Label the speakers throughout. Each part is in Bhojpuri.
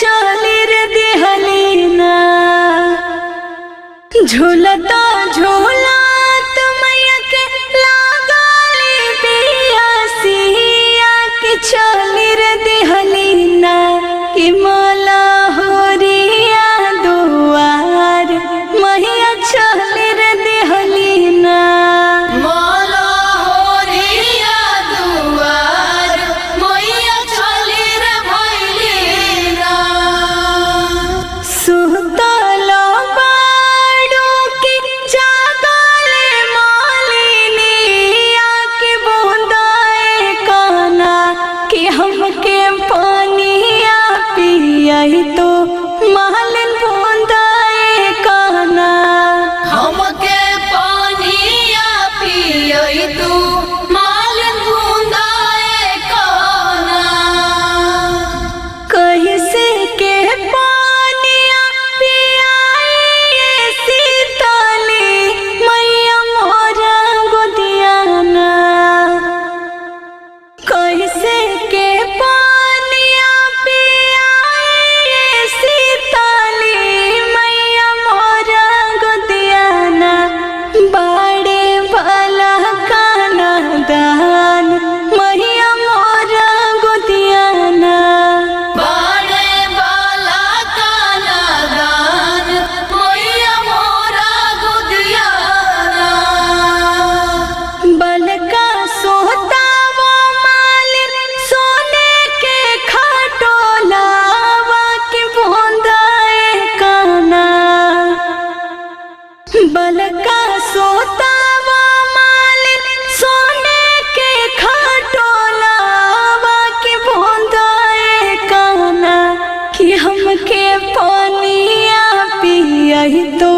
Speaker 1: चली रे दिहलीना झूलता झूलत मैया के लागली पियासिया के चली रे दिहलीना कि मला होरिया दुआर मैया चली रे दिहलीना हमके पानिया पियाई तो मालिन बूंदाए काना
Speaker 2: हमके पानिया पियाई तो मालिन बूंदाए काना
Speaker 1: कैसे के पानिया पियाई सीताली मैया मोरा गोदियाना कैसे के पानिया पियाई सीताली मैया मोरा गोदियाना बाड़े वाला काना दान मैया मोरा गोदियाना
Speaker 2: बाड़े वाला काना दान मैया मोरा गोदियाना
Speaker 1: बलका सोता बलका सोता मालिन सोने के खटोलावा के बूंदाए काना कि हमके पानिया पियाई तो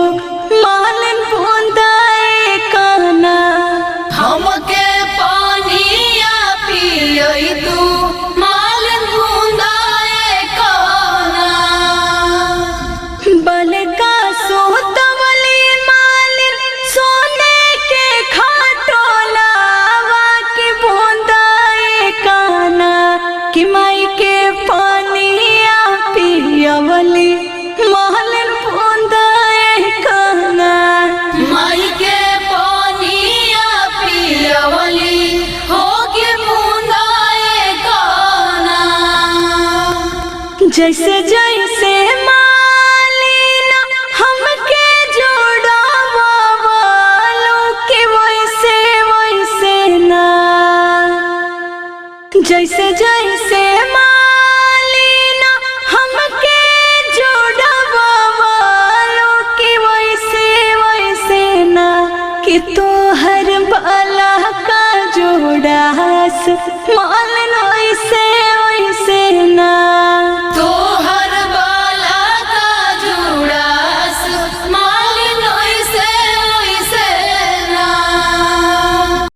Speaker 1: मालिन बूंदाए काना
Speaker 2: हमके पानिया पियाई तो मालिन बूंदाए काना
Speaker 1: बलका सोता कि माई के पानिया पियावली मालिन बूंदाए काना
Speaker 2: माई के पानिया पियावली हो के बूंदाए काना
Speaker 1: जैसे जैसे मालिना हमके जोड़ावा वालो के वैसे वैसे ना जैसे जैसे